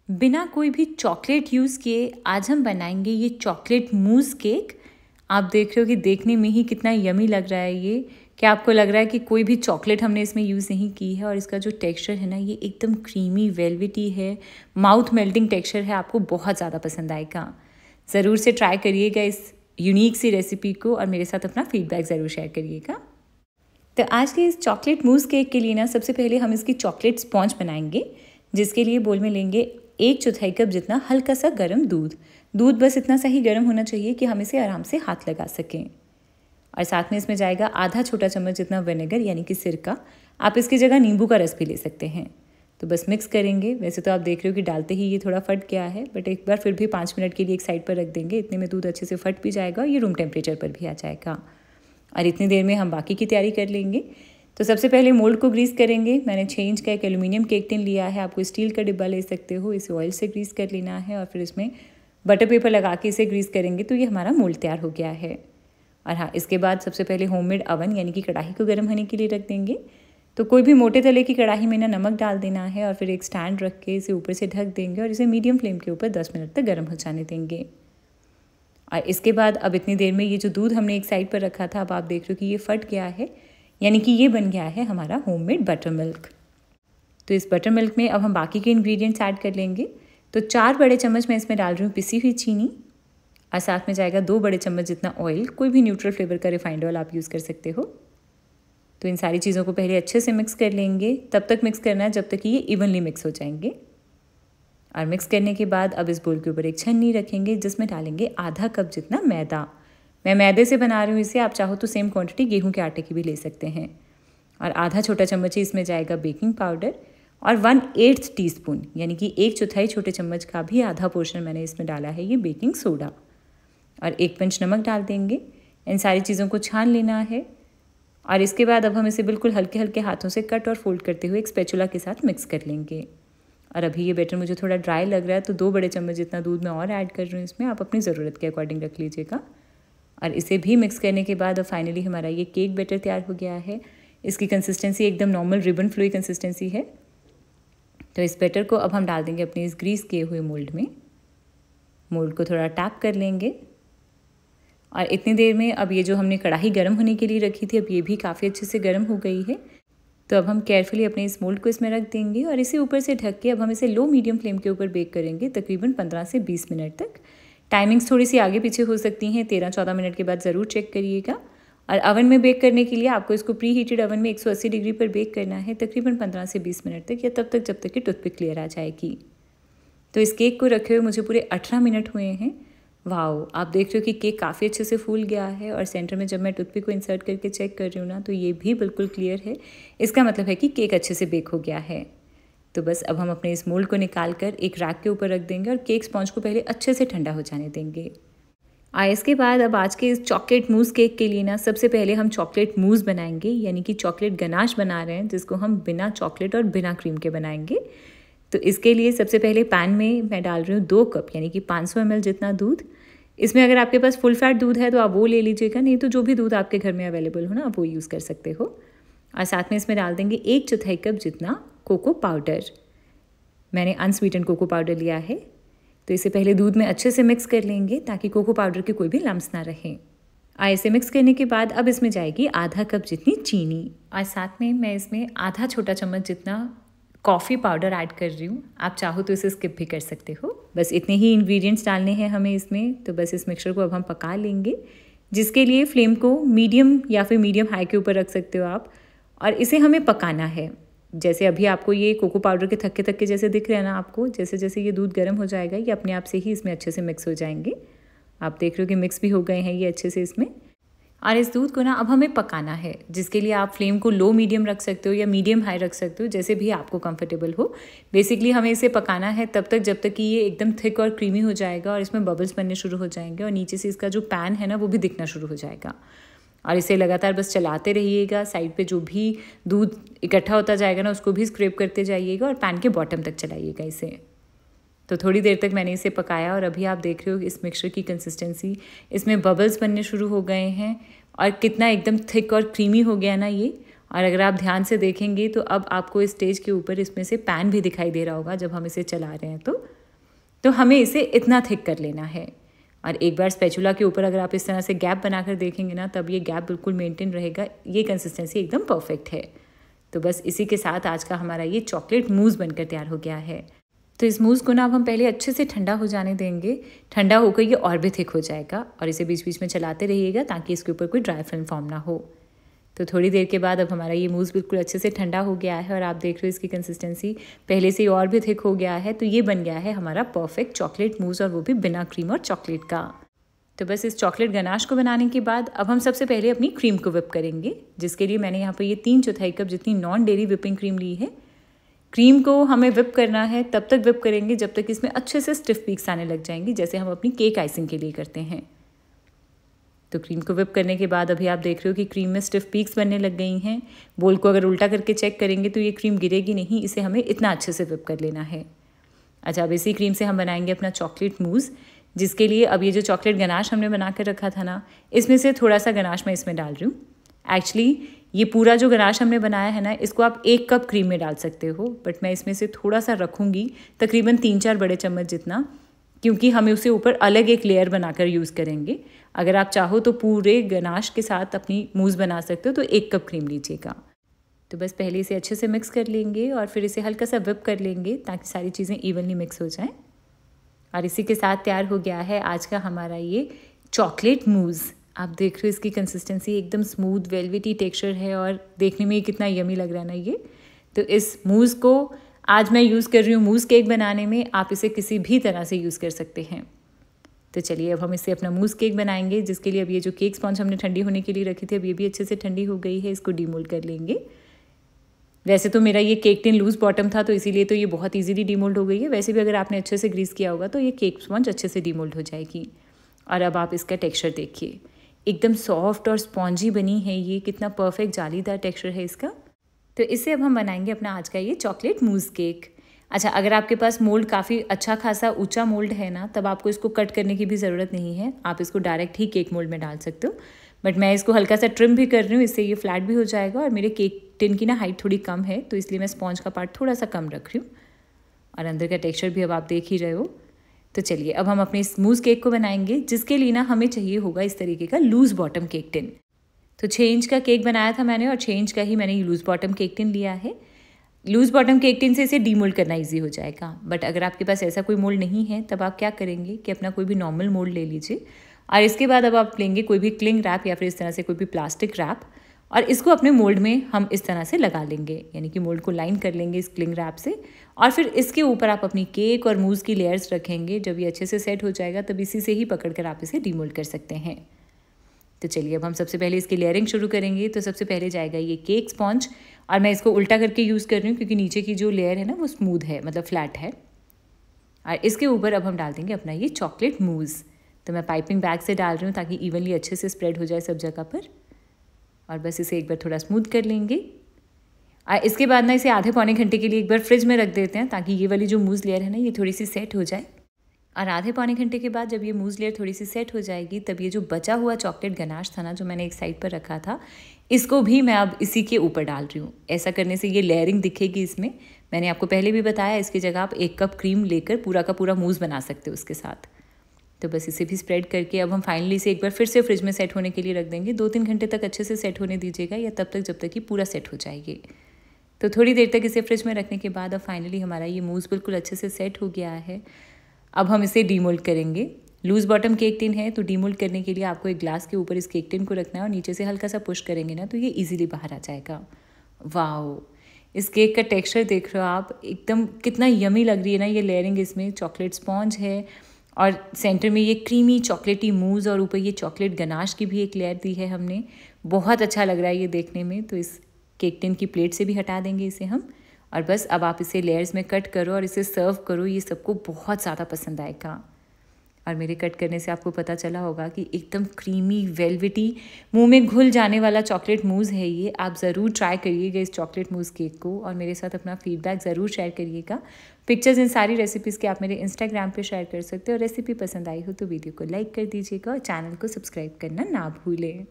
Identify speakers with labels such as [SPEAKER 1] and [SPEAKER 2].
[SPEAKER 1] बिना कोई भी चॉकलेट यूज़ किए आज हम बनाएंगे ये चॉकलेट मूस केक। आप देख रहे हो कि देखने में ही कितना यमी लग रहा है ये। क्या आपको लग रहा है कि कोई भी चॉकलेट हमने इसमें यूज़ नहीं की है? और इसका जो टेक्सचर है ना, ये एकदम क्रीमी वेलवेटी है, माउथ मेल्टिंग टेक्सचर है। आपको बहुत ज़्यादा पसंद आएगा। ज़रूर से ट्राई करिएगा इस यूनिक सी रेसिपी को और मेरे साथ अपना फीडबैक ज़रूर शेयर करिएगा। तो आज के इस चॉकलेट मूस केक के लिए ना, सबसे पहले हम इसकी चॉकलेट स्पॉन्ज बनाएंगे, जिसके लिए बोल में लेंगे 1/4 कप जितना हल्का सा गर्म दूध बस इतना सा ही गर्म होना चाहिए कि हम इसे आराम से हाथ लगा सकें। और साथ में इसमें जाएगा आधा छोटा चम्मच जितना विनेगर यानी कि सिरका। आप इसकी जगह नींबू का रस भी ले सकते हैं। तो बस मिक्स करेंगे। वैसे तो आप देख रहे हो कि डालते ही ये थोड़ा फट गया है, बट एक बार फिर भी 5 मिनट के लिए एक साइड पर रख देंगे। इतने में दूध अच्छे से फट भी जाएगा और ये रूम टेम्परेचर पर भी आ जाएगा। और इतनी देर में हम बाकी की तैयारी कर लेंगे। तो सबसे पहले मोल्ड को ग्रीस करेंगे। मैंने 6 इंच का एक एल्यूमिनियम केक टिन लिया है। आपको स्टील का डिब्बा ले सकते हो। इसे ऑयल से ग्रीस कर लेना है और फिर इसमें बटर पेपर लगा के इसे ग्रीस करेंगे तो ये हमारा मोल्ड तैयार हो गया है। और हाँ, इसके बाद सबसे पहले होममेड अवन यानी कि कढ़ाई को गर्म होने के लिए रख देंगे। तो कोई भी मोटे तले की कढ़ाई में ना नमक डाल देना है और फिर एक स्टैंड रख के इसे ऊपर से ढक देंगे और इसे मीडियम फ्लेम के ऊपर 10 मिनट तक गर्म हो जाने देंगे। और इसके बाद अब इतनी देर में ये जो दूध हमने एक साइड पर रखा था, अब आप देख रहे हो कि ये फट गया है, यानी कि ये बन गया है हमारा होममेड बटर मिल्क। तो इस बटर मिल्क में अब हम बाकी के इंग्रेडिएंट्स ऐड कर लेंगे। तो 4 बड़े चम्मच मैं इसमें डाल रही हूँ पिसी हुई चीनी और साथ में जाएगा 2 बड़े चम्मच जितना ऑयल। कोई भी न्यूट्रल फ्लेवर का रिफाइंड ऑयल आप यूज़ कर सकते हो। तो इन सारी चीज़ों को पहले अच्छे से मिक्स कर लेंगे। तब तक मिक्स करना है जब तक कि ये इवनली मिक्स हो जाएंगे। और मिक्स करने के बाद अब इस बोल के ऊपर एक छन्नी रखेंगे जिसमें डालेंगे आधा कप जितना मैदा। मैं मैदे से बना रही हूँ इसे, आप चाहो तो सेम क्वांटिटी गेहूं के आटे की भी ले सकते हैं। और आधा छोटा चम्मच ही इसमें जाएगा बेकिंग पाउडर और 1/8 टीस्पून यानी कि 1/4 छोटे चम्मच का भी आधा पोर्शन मैंने इसमें डाला है ये बेकिंग सोडा। और 1 पिंच नमक डाल देंगे। इन सारी चीज़ों को छान लेना है। और इसके बाद अब हम इसे बिल्कुल हल्के हल्के हाथों से कट और फोल्ड करते हुए एक स्पैचुला के साथ मिक्स कर लेंगे। और अभी ये बैटर मुझे थोड़ा ड्राई लग रहा है, तो 2 बड़े चम्मच जितना दूध मैं और ऐड कर रही हूँ इसमें। आप अपनी ज़रूरत के अकॉर्डिंग रख लीजिएगा। और इसे भी मिक्स करने के बाद अब फाइनली हमारा ये केक बैटर तैयार हो गया है। इसकी कंसिस्टेंसी एकदम नॉर्मल रिबन फ्लोई कंसिस्टेंसी है। तो इस बैटर को अब हम डाल देंगे अपने इस ग्रीस किए हुए मोल्ड में। मोल्ड को थोड़ा टैप कर लेंगे। और इतनी देर में अब ये जो हमने कढ़ाई गर्म होने के लिए रखी थी, अब ये भी काफ़ी अच्छे से गर्म हो गई है। तो अब हम केयरफुली अपने इस मोल्ड को इसमें रख देंगे और इसे ऊपर से ढक के अब हम इसे लो मीडियम फ्लेम के ऊपर बेक करेंगे तकरीबन 15 से 20 मिनट तक। टाइमिंग्स थोड़ी सी आगे पीछे हो सकती हैं, 13-14 मिनट के बाद ज़रूर चेक करिएगा। और अवन में बेक करने के लिए आपको इसको प्री हीटेड अवन में 180 डिग्री पर बेक करना है तकरीबन 15 से 20 मिनट तक, या तब तक जब तक कि टूथपिक क्लियर आ जाएगी। तो इस केक को रखे हुए मुझे पूरे 18 मिनट हुए हैं। वाओ, आप देख रहे हो कि केक काफ़ी अच्छे से फूल गया है। और सेंटर में जब मैं टूथपिक को इंसर्ट करके चेक कर रही हूँ ना, तो ये भी बिल्कुल क्लियर है। इसका मतलब है कि केक अच्छे से बेक हो गया है। तो बस अब हम अपने इस मोल्ड को निकाल कर एक रैक के ऊपर रख देंगे और केक स्पॉन्ज को पहले अच्छे से ठंडा हो जाने देंगे। इसके बाद अब आज के इस चॉकलेट मूस केक के लिए ना, सबसे पहले हम चॉकलेट मूस बनाएंगे, यानी कि चॉकलेट गनाश बना रहे हैं, जिसको हम बिना चॉकलेट और बिना क्रीम के बनाएंगे। तो इसके लिए सबसे पहले पैन में मैं डाल रही हूँ 2 कप यानी कि 500 ml जितना दूध। इसमें अगर आपके पास फुल फैट दूध है तो आप वो ले लीजिएगा, नहीं तो जो भी दूध आपके घर में अवेलेबल हो ना, आप वो यूज़ कर सकते हो। और साथ में इसमें डाल देंगे 1/4 कप जितना कोको पाउडर। मैंने अनस्वीटेंड कोको पाउडर लिया है। तो इसे पहले दूध में अच्छे से मिक्स कर लेंगे ताकि कोको पाउडर के कोई भी लम्स ना रहें। इसे मिक्स करने के बाद अब इसमें जाएगी आधा कप जितनी चीनी। और साथ में मैं इसमें आधा छोटा चम्मच जितना कॉफ़ी पाउडर ऐड कर रही हूँ। आप चाहो तो इसे स्किप भी कर सकते हो। बस इतने ही इंग्रेडिएंट्स डालने हैं हमें इसमें। तो बस इस मिक्सचर को अब हम पका लेंगे, जिसके लिए फ्लेम को मीडियम या फिर मीडियम हाई के ऊपर रख सकते हो आप। और इसे हमें पकाना है। जैसे अभी आपको ये कोको पाउडर के थक्के थक्के जैसे दिख रहे हैं ना आपको, जैसे जैसे ये दूध गर्म हो जाएगा ये अपने आप से ही इसमें अच्छे से मिक्स हो जाएंगे। आप देख रहे हो कि मिक्स भी हो गए हैं ये अच्छे से इसमें। और इस दूध को ना अब हमें पकाना है, जिसके लिए आप फ्लेम को लो मीडियम रख सकते हो या मीडियम हाई रख सकते हो, जैसे भी आपको कंफर्टेबल हो। बेसिकली हमें इसे पकाना है तब तक जब तक कि ये एकदम थिक और क्रीमी हो जाएगा और इसमें बबल्स बनने शुरू हो जाएंगे और नीचे से इसका जो पैन है ना वो भी दिखना शुरू हो जाएगा। और इसे लगातार बस चलाते रहिएगा। साइड पे जो भी दूध इकट्ठा होता जाएगा ना उसको भी स्क्रैप करते जाइएगा और पैन के बॉटम तक चलाइएगा इसे। तो थोड़ी देर तक मैंने इसे पकाया और अभी आप देख रहे हो इस मिक्सचर की कंसिस्टेंसी, इसमें बबल्स बनने शुरू हो गए हैं और कितना एकदम थिक और क्रीमी हो गया ना ये। और अगर आप ध्यान से देखेंगे तो अब आपको इस स्टेज के ऊपर इसमें से पैन भी दिखाई दे रहा होगा जब हम इसे चला रहे हैं। तो हमें इसे इतना थिक कर लेना है। और एक बार स्पैचुला के ऊपर अगर आप इस तरह से गैप बनाकर देखेंगे ना, तब ये गैप बिल्कुल मेंटेन रहेगा। ये कंसिस्टेंसी एकदम परफेक्ट है। तो बस इसी के साथ आज का हमारा ये चॉकलेट मूस बनकर तैयार हो गया है। तो इस मूस को ना अब हम पहले अच्छे से ठंडा हो जाने देंगे। ठंडा होकर ये और भी थिक हो जाएगा और इसे बीच बीच में चलाते रहिएगा ताकि इसके ऊपर कोई ड्राई फिल्म फॉर्म ना हो। तो थोड़ी देर के बाद अब हमारा ये मूस बिल्कुल अच्छे से ठंडा हो गया है और आप देख रहे हो इसकी कंसिस्टेंसी पहले से और भी थिक हो गया है। तो ये बन गया है हमारा परफेक्ट चॉकलेट मूस, और वो भी बिना क्रीम और चॉकलेट का। तो बस इस चॉकलेट गनाश को बनाने के बाद अब हम सबसे पहले अपनी क्रीम को विप करेंगे, जिसके लिए मैंने यहाँ पर ये 3/4 कप जितनी नॉन डेयरी विपिंग क्रीम ली है। क्रीम को हमें विप करना है, तब तक विप करेंगे जब तक इसमें अच्छे से स्टिफ पीक्स आने लग जाएंगी, जैसे हम अपनी केक आइसिंग के लिए करते हैं। तो क्रीम को विप करने के बाद अभी आप देख रहे हो कि क्रीम में स्टिफ पीक्स बनने लग गई हैं। बोल को अगर उल्टा करके चेक करेंगे तो ये क्रीम गिरेगी नहीं, इसे हमें इतना अच्छे से विप कर लेना है। अच्छा, अब इसी क्रीम से हम बनाएंगे अपना चॉकलेट मूस, जिसके लिए अब ये जो चॉकलेट गनाश हमने बना कर रखा था ना, इसमें से थोड़ा सा गनाश मैं इसमें डाल रही हूँ। एक्चुअली ये पूरा जो गनाश हमने बनाया है ना, इसको आप 1 कप क्रीम में डाल सकते हो, बट मैं इसमें से थोड़ा सा रखूँगी, तकरीबन 3-4 बड़े चम्मच जितना, क्योंकि हम उसे ऊपर अलग एक लेयर बनाकर यूज़ करेंगे। अगर आप चाहो तो पूरे गनाश के साथ अपनी मूस बना सकते हो, तो 1 कप क्रीम लीजिएगा। तो बस पहले इसे अच्छे से मिक्स कर लेंगे और फिर इसे हल्का सा विप कर लेंगे ताकि सारी चीज़ें इवनली मिक्स हो जाएं। और इसी के साथ तैयार हो गया है आज का हमारा ये चॉकलेट मूस। आप देख रहे हो इसकी कंसिस्टेंसी एकदम स्मूथ वेलवेटी टेक्सचर है और देखने में कितना यमी लग रहा है ना ये। तो इस मूस को आज मैं यूज़ कर रही हूँ मूस केक बनाने में, आप इसे किसी भी तरह से यूज़ कर सकते हैं। तो चलिए अब हम इससे अपना मूस केक बनाएंगे, जिसके लिए अब ये जो केक स्पॉन्ज हमने ठंडी होने के लिए रखी थी, अब ये भी अच्छे से ठंडी हो गई है। इसको डीमोल्ड कर लेंगे। वैसे तो मेरा ये केक टिन लूज बॉटम था, तो इसीलिए तो ये बहुत इजीली डीमोल्ड हो गई है। वैसे भी अगर आपने अच्छे से ग्रीस किया होगा तो ये केक स्पॉन्ज अच्छे से डीमोल्ड हो जाएगी। और अब आप इसका टेक्सचर देखिए, एकदम सॉफ्ट और स्पॉन्जी बनी है ये, कितना परफेक्ट जालीदार टेक्सचर है इसका। तो इससे अब हम बनाएंगे अपना आज का ये चॉकलेट मूस केक। अच्छा, अगर आपके पास मोल्ड काफ़ी अच्छा खासा ऊंचा मोल्ड है ना, तब आपको इसको कट करने की भी ज़रूरत नहीं है, आप इसको डायरेक्ट ही केक मोल्ड में डाल सकते हो। बट मैं इसको हल्का सा ट्रिम भी कर रही हूँ, इससे ये फ्लैट भी हो जाएगा। और मेरे केक टिन की ना हाइट थोड़ी कम है, तो इसलिए मैं स्पॉन्ज का पार्ट थोड़ा सा कम रख रही हूँ। और अंदर का टेक्सचर भी अब आप देख ही रहे हो। तो चलिए अब हम अपने इस मूस केक को बनाएंगे, जिसके लिए ना हमें चाहिए होगा इस तरीके का लूज़ बॉटम केक टिन। तो 6 इंच का केक बनाया था मैंने, और 6 इंच का ही मैंने ये लूज़ बॉटम केक टिन लिया है। लूज़ बॉटम केक टिन से इसे डीमोल्ड करना इजी हो जाएगा। बट अगर आपके पास ऐसा कोई मोल्ड नहीं है, तब आप क्या करेंगे कि अपना कोई भी नॉर्मल मोल्ड ले लीजिए, और इसके बाद अब आप लेंगे कोई भी क्लिंग रैप या फिर इस तरह से कोई भी प्लास्टिक रैप, और इसको अपने मोल्ड में हम इस तरह से लगा लेंगे, यानी कि मोल्ड को लाइन कर लेंगे इस क्लिंग रैप से। और फिर इसके ऊपर आप अपनी केक और मूस की लेयर्स रखेंगे। जब ये अच्छे से सेट हो जाएगा तब इसी से ही पकड़कर आप इसे डीमोल्ड कर सकते हैं। तो चलिए अब हम सबसे पहले इसकी लेयरिंग शुरू करेंगे। तो सबसे पहले जाएगा ये केक स्पॉन्ज, और मैं इसको उल्टा करके यूज़ कर रही हूँ क्योंकि नीचे की जो लेयर है ना वो स्मूथ है, मतलब फ्लैट है। और इसके ऊपर अब हम डाल देंगे अपना ये चॉकलेट मूस। तो मैं पाइपिंग बैग से डाल रही हूँ ताकि इवनली अच्छे से स्प्रेड हो जाए सब जगह पर। और बस इसे एक बार थोड़ा स्मूथ कर लेंगे। और इसके बाद ना इसे आधे पौने घंटे के लिए एक बार फ्रिज में रख देते हैं, ताकि ये वाली जो मूस लेयर है ना ये थोड़ी सी सेट हो जाए। और आधे पौने घंटे के बाद जब ये मूस लेयर थोड़ी सी सेट हो जाएगी, तब ये जो बचा हुआ चॉकलेट गनाश था ना, जो मैंने एक साइड पर रखा था, इसको भी मैं अब इसी के ऊपर डाल रही हूँ। ऐसा करने से ये लेयरिंग दिखेगी इसमें। मैंने आपको पहले भी बताया, इसकी जगह आप 1 कप क्रीम लेकर पूरा का पूरा मूस बना सकते हो उसके साथ। तो बस इसे भी स्प्रेड करके अब हम फाइनली इसे एक बार फिर से फ्रिज में सेट होने के लिए रख देंगे। 2-3 घंटे तक अच्छे से सेट होने दीजिएगा, या तब तक जब तक कि पूरा सेट हो जाएगी। तो थोड़ी देर तक इसे फ्रिज में रखने के बाद अब फाइनली हमारा ये मूस बिल्कुल अच्छे से सेट हो गया है। अब हम इसे डीमोल्ड करेंगे। लूज़ बॉटम केक टिन है, तो डीमोल्ड करने के लिए आपको एक ग्लास के ऊपर इस केक टिन को रखना है और नीचे से हल्का सा पुश करेंगे ना, तो ये इजीली बाहर आ जाएगा। वाओ, इस केक का टेक्सचर देख रहे हो आप, एकदम कितना यमी लग रही है ना ये लेयरिंग। इसमें चॉकलेट स्पॉन्ज है और सेंटर में ये क्रीमी चॉकलेटी मूज़, और ऊपर ये चॉकलेट गनाश की भी एक लेयर दी है हमने। बहुत अच्छा लग रहा है ये देखने में। तो इस केक टिन की प्लेट से भी हटा देंगे इसे हम, और बस अब आप इसे लेयर्स में कट करो और इसे सर्व करो। ये सबको बहुत ज़्यादा पसंद आएगा। और मेरे कट करने से आपको पता चला होगा कि एकदम क्रीमी वेलवेटी मुंह में घुल जाने वाला चॉकलेट मूज़ है ये। आप ज़रूर ट्राई करिएगा इस चॉकलेट मूज़ केक को, और मेरे साथ अपना फीडबैक ज़रूर शेयर करिएगा। पिक्चर्स इन सारी रेसिपीज़ के आप मेरे इंस्टाग्राम पे शेयर कर सकते हो। और रेसिपी पसंद आई हो तो वीडियो को लाइक कर दीजिएगा और चैनल को सब्सक्राइब करना ना भूलें।